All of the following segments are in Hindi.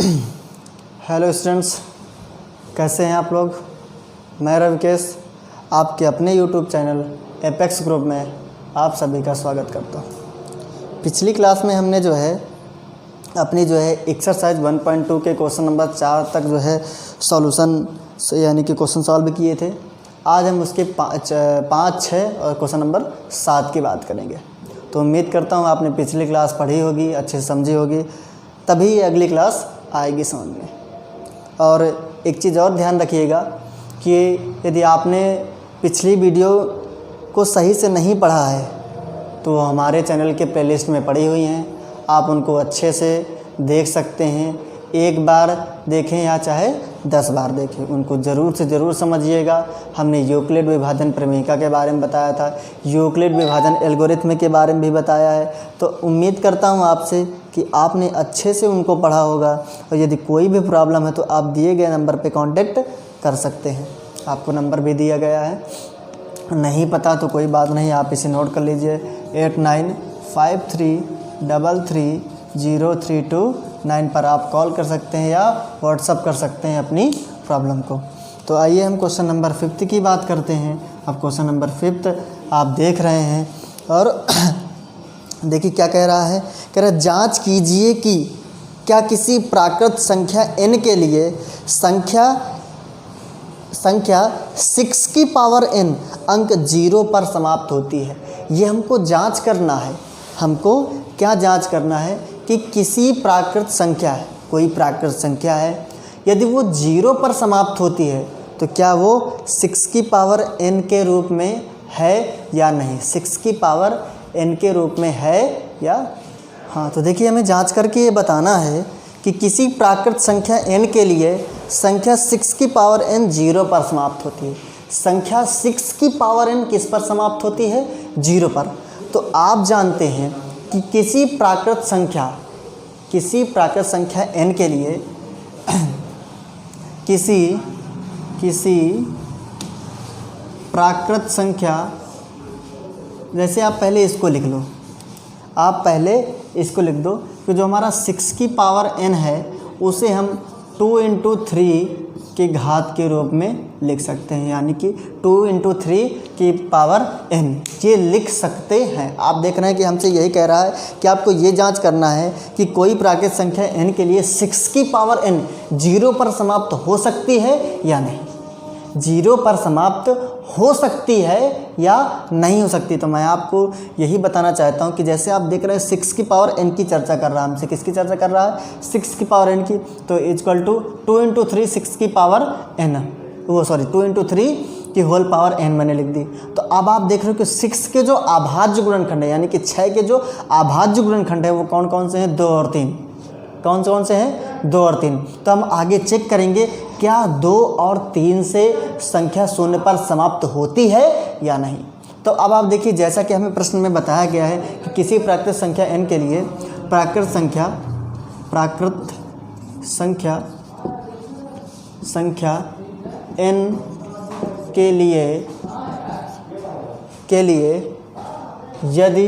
हेलो स्टूडेंट्स, कैसे हैं आप लोग। मैं रविकेश आपके अपने यूट्यूब चैनल एपेक्स ग्रुप में आप सभी का स्वागत करता हूं। पिछली क्लास में हमने अपनी एक्सरसाइज 1.2 के क्वेश्चन नंबर 4 तक सॉल्यूशन यानी कि क्वेश्चन सॉल्व किए थे। आज हम उसके 5, 6 और क्वेश्चन नंबर 7 की बात करेंगे। तो उम्मीद करता हूँ आपने पिछली क्लास पढ़ी होगी, अच्छे से समझी होगी, तभी अगली क्लास आएगी समझ में। और एक चीज़ और ध्यान रखिएगा कि यदि आपने पिछली वीडियो को सही से नहीं पढ़ा है तो हमारे चैनल के प्लेलिस्ट में पड़ी हुई हैं, आप उनको अच्छे से देख सकते हैं। एक बार देखें या चाहे 10 बार देखें, उनको ज़रूर से ज़रूर समझिएगा। हमने यूक्लिड विभाजन प्रमेयिका के बारे में बताया था, यूक्लिड विभाजन एल्गोरिथम के बारे में भी बताया है। तो उम्मीद करता हूँ आपसे कि आपने अच्छे से उनको पढ़ा होगा। और यदि कोई भी प्रॉब्लम है तो आप दिए गए नंबर पे कांटेक्ट कर सकते हैं, आपको नंबर भी दिया गया है। नहीं पता तो कोई बात नहीं, आप इसे नोट कर लीजिए 8953330329 पर आप कॉल कर सकते हैं या व्हाट्सअप कर सकते हैं अपनी प्रॉब्लम को। तो आइए हम क्वेश्चन नंबर 5 की बात करते हैं। अब क्वेश्चन नंबर 5 आप देख रहे हैं और देखिए क्या कह रहा है। कह रहा है जांच कीजिए कि क्या किसी प्राकृत संख्या n के लिए संख्या 6 की पावर n अंक 0 पर समाप्त होती है। ये हमको जांच करना है। हमको क्या जांच करना है कि किसी प्राकृत संख्या है, कोई प्राकृत संख्या है, यदि वो 0 पर समाप्त होती है तो क्या वो 6 की पावर n के रूप में है या नहीं। 6 की पावर n के रूप में है या हाँ। तो देखिए हमें जांच करके ये बताना है कि किसी प्राकृत संख्या n के लिए संख्या 6 की पावर n 0 पर समाप्त होती है। संख्या 6 की पावर n किस पर समाप्त होती है? 0 पर। तो आप जानते हैं कि किसी प्राकृत संख्या n के लिए किसी प्राकृत संख्या, जैसे आप पहले इसको लिख लो, कि जो हमारा 6 की पावर n है उसे हम 2 × 3 के घात के रूप में लिख सकते हैं, यानी कि 2 × 3 की पावर n ये लिख सकते हैं। आप देख रहे हैं कि हमसे यही कह रहा है कि आपको ये जांच करना है कि कोई प्राकृत संख्या n के लिए 6 की पावर n 0 पर समाप्त हो सकती है या नहीं। 0 पर समाप्त हो सकती है या नहीं हो सकती। तो मैं आपको यही बताना चाहता हूं कि जैसे आप देख रहे हैं 6 की पावर n की चर्चा कर रहा है, हमसे किसकी चर्चा कर रहा है? 6 की पावर n की। तो इक्वल टू 2 × 3 6 की पावर n, 2 × 3 की होल पावर n मैंने लिख दी। तो अब आप देख रहे हो कि 6 के जो अभाज्य गुणनखंड है, यानी कि 6 के जो अभाज्य गुणनखंड है वो कौन कौन से हैं? 2 और 3। कौन से हैं? 2 और 3। तो हम आगे चेक करेंगे क्या 2 और 3 से संख्या 0 पर समाप्त होती है या नहीं। तो अब आप देखिए, जैसा कि हमें प्रश्न में बताया गया है कि किसी प्राकृत संख्या n के लिए प्राकृत संख्या n के लिए यदि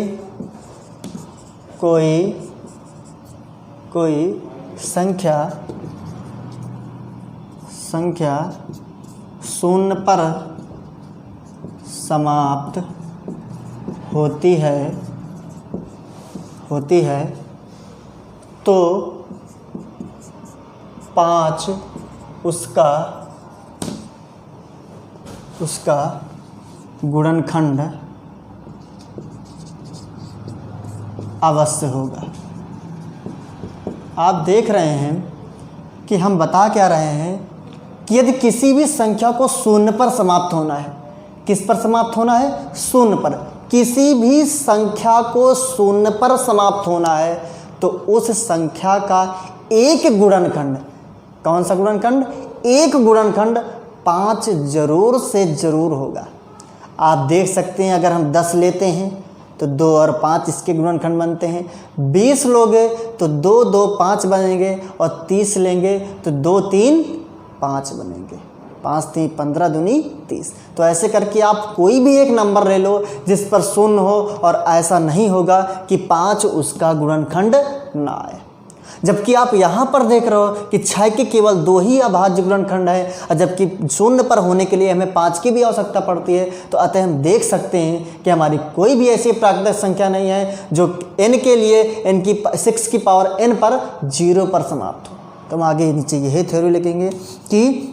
कोई संख्या 0 पर समाप्त होती है तो 5 उसका गुणनखंड अवश्य होगा। आप देख रहे हैं कि हम बता क्या रहे हैं कि यदि किसी भी संख्या को 0 पर समाप्त होना है, किस पर समाप्त होना है? 0 पर। किसी भी संख्या को 0 पर समाप्त होना है तो उस संख्या का एक गुणनखंड, कौन सा गुणनखंड? एक गुणनखंड 5 जरूर से जरूर होगा। आप देख सकते हैं, अगर हम 10 लेते हैं तो 2 और 5 इसके गुणनखंड बनते हैं। 20 लोगे तो 2 2 5 बनेंगे और 30 लेंगे तो 2 3 5 बनेंगे। 5 3 15 दूनी 30। तो ऐसे करके आप कोई भी एक नंबर ले लो जिस पर 0 हो, और ऐसा नहीं होगा कि 5 उसका गुणनखंड ना आए। जबकि आप यहाँ पर देख रहे हो कि 6 के केवल 2 ही अभाज्य गुणनखंड है, और जबकि 0 पर होने के लिए हमें 5 की भी आवश्यकता पड़ती है। तो अतः हम देख सकते हैं कि हमारी कोई भी ऐसी प्राकृतिक संख्या नहीं है जो n के लिए n की 6 की पावर n पर 0 पर समाप्त हो। तो हम आगे नीचे यही थ्योरी लिखेंगे कि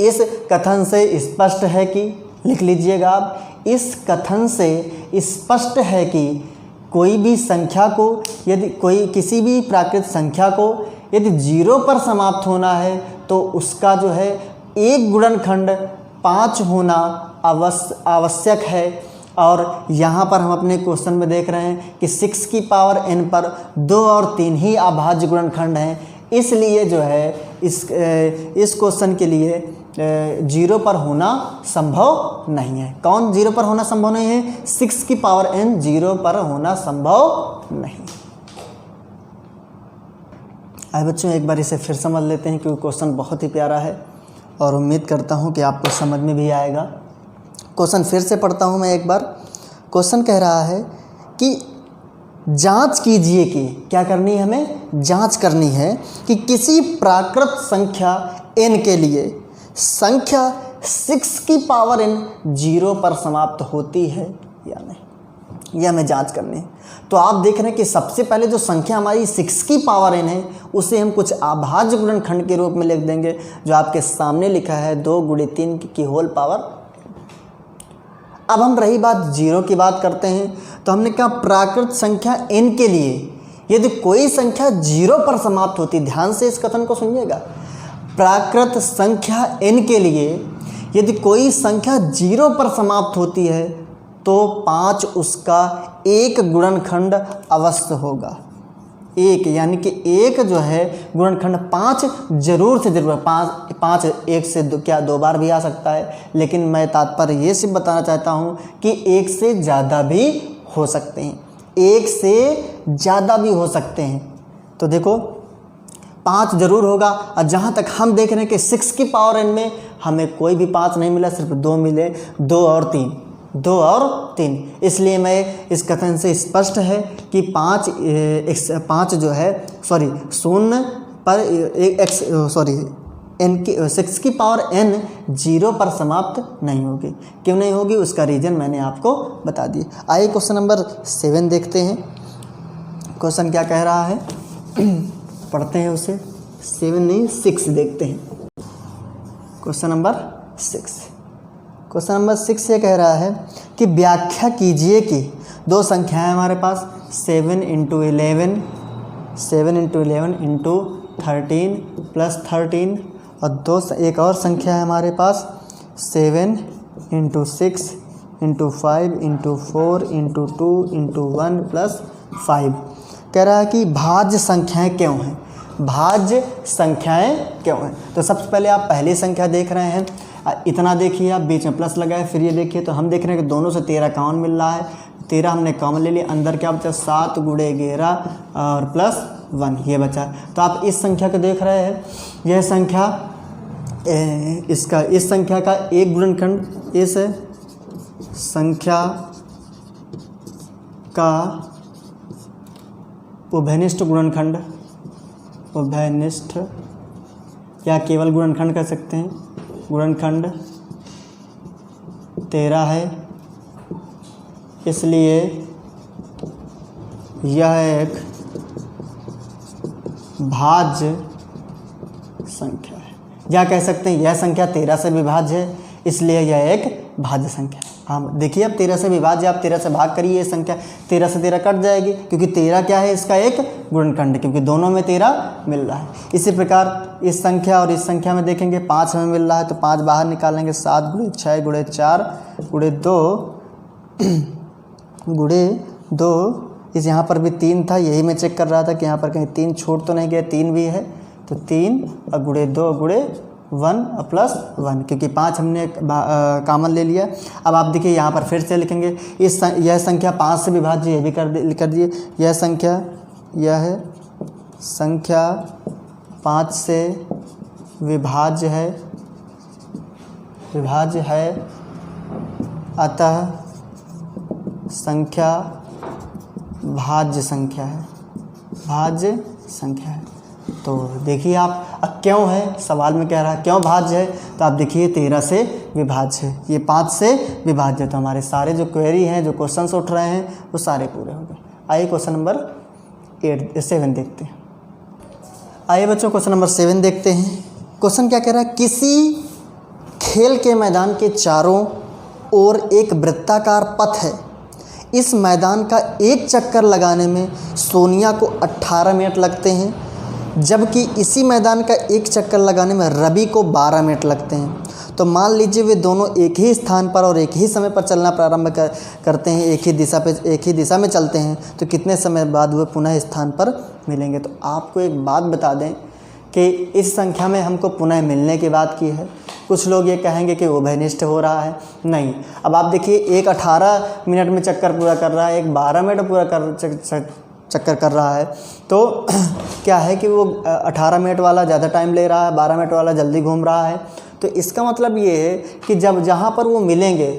इस कथन से स्पष्ट है कि, लिख लीजिएगा आप, इस कथन से स्पष्ट है कि कोई भी संख्या को, यदि कोई किसी भी प्राकृतिक संख्या को यदि 0 पर समाप्त होना है तो उसका जो है एक गुणनखंड 5 होना आवश्यक है। और यहाँ पर हम अपने क्वेश्चन में देख रहे हैं कि 6 की पावर n पर 2 और 3 ही अभाज्य गुणनखंड हैं, इसलिए जो है इस क्वेश्चन के लिए 0 पर होना संभव नहीं है। कौन 0 पर होना संभव नहीं है? 6 की पावर n 0 पर होना संभव नहीं। आइए बच्चों, एक बार इसे फिर समझ लेते हैं क्योंकि क्वेश्चन बहुत ही प्यारा है और उम्मीद करता हूँ कि आपको समझ में भी आएगा। क्वेश्चन फिर से पढ़ता हूँ मैं एक बार। क्वेश्चन कह रहा है कि जांच कीजिए कि, क्या करनी है हमें? जांच करनी है कि किसी प्राकृत संख्या n के लिए संख्या 6 की पावर n 0 पर समाप्त होती है या नहीं, यह हमें जांच करनी है। तो आप देख रहे हैं कि सबसे पहले जो संख्या हमारी 6 की पावर n है उसे हम कुछ अभाज्य गुणनखंड के रूप में लिख देंगे, जो आपके सामने लिखा है 2 × 3 की होल पावर। अब हम रही बात 0 की बात करते हैं, तो हमने कहा प्राकृत संख्या n के लिए यदि कोई संख्या 0 पर समाप्त होती, ध्यान से इस कथन को सुनिएगा, प्राकृत संख्या n के लिए यदि कोई संख्या 0 पर समाप्त होती है तो 5 उसका एक गुणनखंड अवश्य होगा। एक यानी कि एक जो है गुणनखंड 5 जरूर से जरूर, 5 एक से क्या 2 बार भी आ सकता है, लेकिन मैं तात्पर्य ये सिर्फ बताना चाहता हूँ कि एक से ज़्यादा भी हो सकते हैं, एक से ज़्यादा भी हो सकते हैं। तो देखो 5 जरूर होगा। और जहाँ तक हम देख रहे हैं कि 6 की पावर n में हमें कोई भी 5 नहीं मिला, सिर्फ 2 मिले, 2 और 3, इसलिए मैं इस कथन से स्पष्ट है कि 5 जो है शून्य पर n की 6 की पावर n 0 पर समाप्त नहीं होगी। क्यों नहीं होगी उसका रीज़न मैंने आपको बता दिया। आइए क्वेश्चन नंबर 7 देखते हैं। क्वेश्चन क्या कह रहा है, पढ़ते हैं उसे। 7 नहीं 6 देखते हैं। क्वेश्चन नंबर 6 ये कह रहा है कि व्याख्या कीजिए कि दो संख्याएं हमारे पास 7 × 11 × 13 + 13, और एक और संख्या है हमारे पास 7 × 6 × 5 × 4 × 2 × 1 + 5। कह रहा है कि भाज्य संख्याएं क्यों हैं, भाज्य संख्याएं क्यों हैं। तो सबसे पहले आप पहली संख्या देख रहे हैं, इतना देखिए, आप बीच में प्लस लगाए, फिर ये देखिए तो हम देख रहे हैं कि दोनों से 13 कॉमन मिल रहा है। 13 हमने कॉमन ले लिया, अंदर क्या बचा 7 × 11 और +1 ये बचा। तो आप इस संख्या को देख रहे हैं, यह संख्या इस संख्या का एक गुणनखंड, इस संख्या का उभयनिष्ठ गुणनखंड, उभयनिष्ठ या केवल गुणनखंड कह सकते हैं, गुणनखंड 13 है, इसलिए यह एक भाज्य संख्या है। या कह सकते हैं यह संख्या 13 से विभाज्य है, इसलिए यह एक भाज्य संख्या है। हाँ देखिए, अब 13 से विभाज्य, आप 13 से भाग करिए, ये संख्या 13 से 13 कट जाएगी, क्योंकि 13 क्या है, इसका एक गुणनखंड, क्योंकि दोनों में 13 मिल रहा है। इसी प्रकार इस संख्या और इस संख्या में देखेंगे 5 हमें मिल रहा है, तो 5 बाहर निकालेंगे, 7 × 6 × 4 × 2 इस यहाँ पर भी 3 था, यही मैं चेक कर रहा था कि यहाँ पर कहीं 3 छूट तो नहीं गया, 3 भी है, तो 3 और × 2 × 1 +1, क्योंकि 5 हमने कॉमन ले लिया। अब आप देखिए यहाँ पर फिर से लिखेंगे, यह संख्या 5 से विभाज्य, ये भी कर दिए। यह संख्या 5 से विभाज्य है, अतः संख्या भाज्य संख्या है, तो देखिए आप क्यों है, सवाल में कह रहा है क्यों भाज्य है, तो आप देखिए 13 से विभाज्य है, ये 5 से विभाज्य है। तो हमारे सारे जो क्वेरी हैं, जो क्वेश्चंस उठ रहे हैं, वो सारे पूरे हो गए। आइए क्वेश्चन नंबर 7 देखते हैं। आइए बच्चों क्वेश्चन नंबर 7 देखते हैं। क्वेश्चन क्या कह रहा है, किसी खेल के मैदान के चारों ओर एक वृत्ताकार पथ है। इस मैदान का एक चक्कर लगाने में सोनिया को 18 मिनट लगते हैं, जबकि इसी मैदान का एक चक्कर लगाने में रवि को 12 मिनट लगते हैं। तो मान लीजिए वे दोनों एक ही स्थान पर और एक ही समय पर चलना प्रारंभ करते हैं, एक ही दिशा में चलते हैं, तो कितने समय बाद वे पुनः स्थान पर मिलेंगे। तो आपको एक बात बता दें कि इस संख्या में हमको पुनः मिलने की बात की है। कुछ लोग ये कहेंगे कि उभयनिष्ठ हो रहा है, नहीं। अब आप देखिए, एक 18 मिनट में चक्कर पूरा कर रहा है, एक 12 मिनट पूरा चक्कर कर रहा है। तो क्या है कि वो 18 मिनट वाला ज़्यादा टाइम ले रहा है, 12 मिनट वाला जल्दी घूम रहा है। तो इसका मतलब ये है कि जब जहाँ पर वो मिलेंगे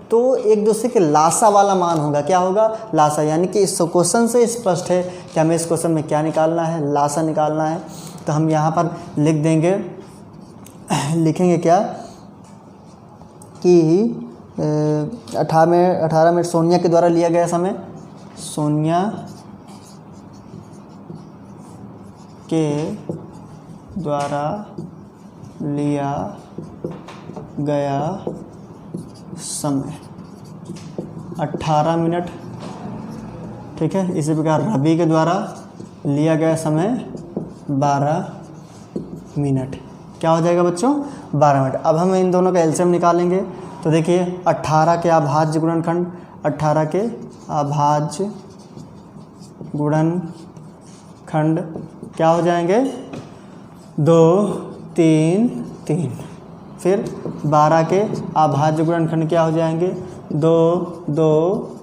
तो एक दूसरे के लासा वाला मान होगा। क्या होगा, लासा। यानी कि इस क्वेश्चन से स्पष्ट है कि हमें इस क्वेश्चन में क्या निकालना है, लासा निकालना है। तो हम यहाँ पर लिख देंगे, लिखेंगे क्या कि 18 मिनट सोनिया के द्वारा लिया गया समय, सोनिया के द्वारा लिया गया समय 18 मिनट, ठीक है। इसी प्रकार रवि के द्वारा लिया गया समय 12 मिनट। क्या हो जाएगा बच्चों, 12 मिनट। अब हम इन दोनों का एलसीएम निकालेंगे। तो देखिए 18 के अभाज्य गुणनखंड, 18 के अभाज्य गुणनखंड क्या हो जाएंगे, 2 3 3। फिर 12 के अभाज्य गुणनखंड क्या हो जाएंगे, 2 2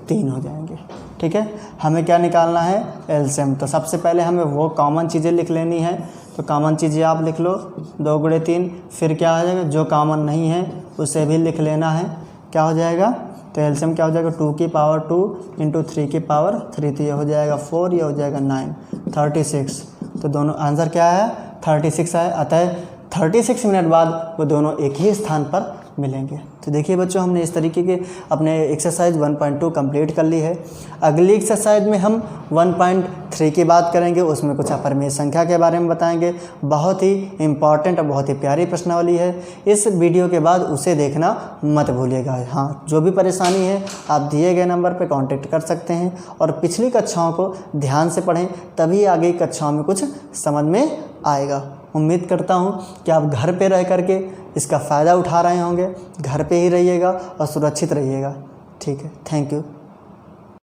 3 हो जाएंगे, ठीक है। हमें क्या निकालना है, एलसीएम। तो सबसे पहले हमें वो कॉमन चीज़ें लिख लेनी है। तो कॉमन चीज़ें आप लिख लो, 2 × 3। फिर क्या हो जाएगा, जो कॉमन नहीं है उसे भी लिख लेना है। क्या हो जाएगा, तो एलसीएम क्या हो जाएगा, 2 की पावर 2 × 3 की पावर 3। तो ये हो जाएगा 4, ये हो जाएगा 9, 36। तो दोनों आंसर क्या है, 36 है। अतः 36 मिनट बाद वो दोनों एक ही स्थान पर मिलेंगे। तो देखिए बच्चों, हमने इस तरीके के अपने एक्सरसाइज 1.2 कंप्लीट कर ली है। अगली एक्सरसाइज में हम 1.3 की बात करेंगे। उसमें कुछ अपरिमेय संख्या के बारे में बताएंगे। बहुत ही इम्पॉर्टेंट और बहुत ही प्यारी प्रश्नावली है। इस वीडियो के बाद उसे देखना मत भूलिएगा। हाँ, जो भी परेशानी है आप दिए गए नंबर पर कॉन्टेक्ट कर सकते हैं और पिछली कक्षाओं को ध्यान से पढ़ें, तभी आगे कक्षाओं में कुछ समझ में आएगा। उम्मीद करता हूँ कि आप घर पे रह करके इसका फ़ायदा उठा रहे होंगे। घर पे ही रहिएगा और सुरक्षित रहिएगा, ठीक है। Thank you.